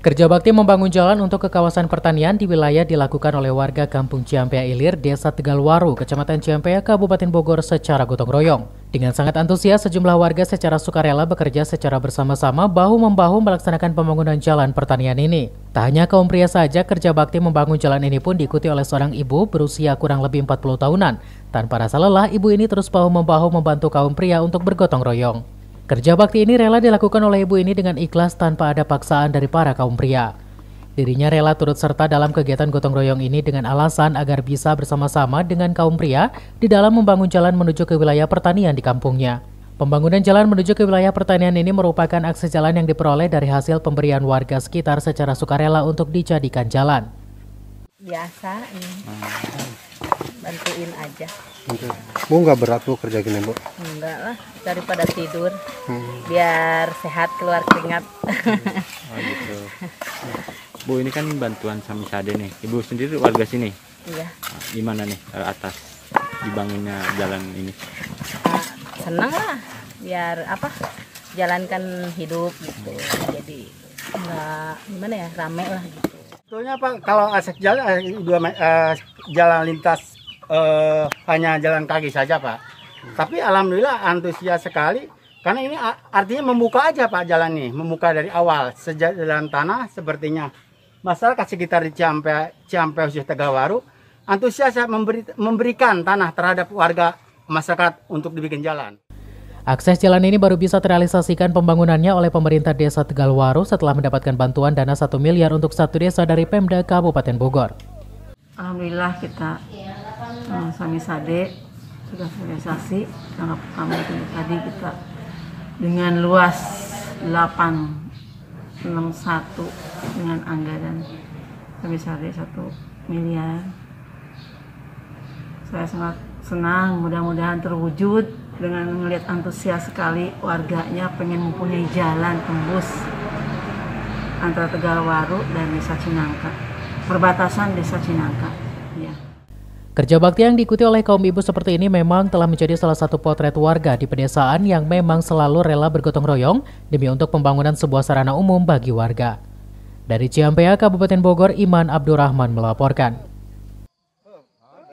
Kerja bakti membangun jalan untuk ke kawasan pertanian di wilayah dilakukan oleh warga Kampung Ciampea Ilir, Desa Tegalwaru, Kecamatan Ciampea, Kabupaten Bogor secara gotong royong. Dengan sangat antusias, sejumlah warga secara sukarela bekerja secara bersama-sama bahu-membahu melaksanakan pembangunan jalan pertanian ini. Tak hanya kaum pria saja, kerja bakti membangun jalan ini pun diikuti oleh seorang ibu berusia kurang lebih 40 tahunan. Tanpa rasa lelah, ibu ini terus bahu-membahu membantu kaum pria untuk bergotong royong. Kerja bakti ini rela dilakukan oleh ibu ini dengan ikhlas tanpa ada paksaan dari para kaum pria. Dirinya rela turut serta dalam kegiatan gotong royong ini dengan alasan agar bisa bersama-sama dengan kaum pria di dalam membangun jalan menuju ke wilayah pertanian di kampungnya. Pembangunan jalan menuju ke wilayah pertanian ini merupakan akses jalan yang diperoleh dari hasil pemberian warga sekitar secara sukarela untuk dijadikan jalan. Biasa bantuin aja. Bu nggak berat Bu kerja gini Bu? Enggak lah, daripada tidur biar sehat keluar keringat. Oh gitu. Bu, ini kan bantuan Samisade nih. Ibu sendiri warga sini? Iya. Gimana nih atas dibangunnya jalan ini? Senang lah, biar jalankan hidup gitu. Jadi enggak gimana ya, rame lah gitu. Sebetulnya Pak, kalau akses jalan jalan lintas hanya jalan kaki saja Pak. Tapi alhamdulillah antusias sekali karena ini artinya membuka aja Pak jalan ini, membuka dari awal jalan tanah sepertinya. Masyarakat sekitar di Ciampea khususnya Tegalwaru antusias memberikan tanah terhadap warga masyarakat untuk dibikin jalan. Akses jalan ini baru bisa terrealisasikan pembangunannya oleh pemerintah Desa Tegalwaru setelah mendapatkan bantuan dana 1 miliar untuk satu desa dari Pemda Kabupaten Bogor. Alhamdulillah kita Samisade sudah realisasi. Tanggal pertama itu tadi kita dengan luas 861 dengan anggaran Samisade 1 miliar. Saya sangat senang, mudah-mudahan terwujud dengan melihat antusias sekali warganya pengen mempunyai jalan tembus antara Tegalwaru dan Desa Cinangka, perbatasan Desa Cinangka. Ya. Kerja bakti yang diikuti oleh kaum ibu seperti ini memang telah menjadi salah satu potret warga di pedesaan yang memang selalu rela bergotong royong demi untuk pembangunan sebuah sarana umum bagi warga. Dari Ciampea, Kabupaten Bogor, Iman Abdurrahman melaporkan.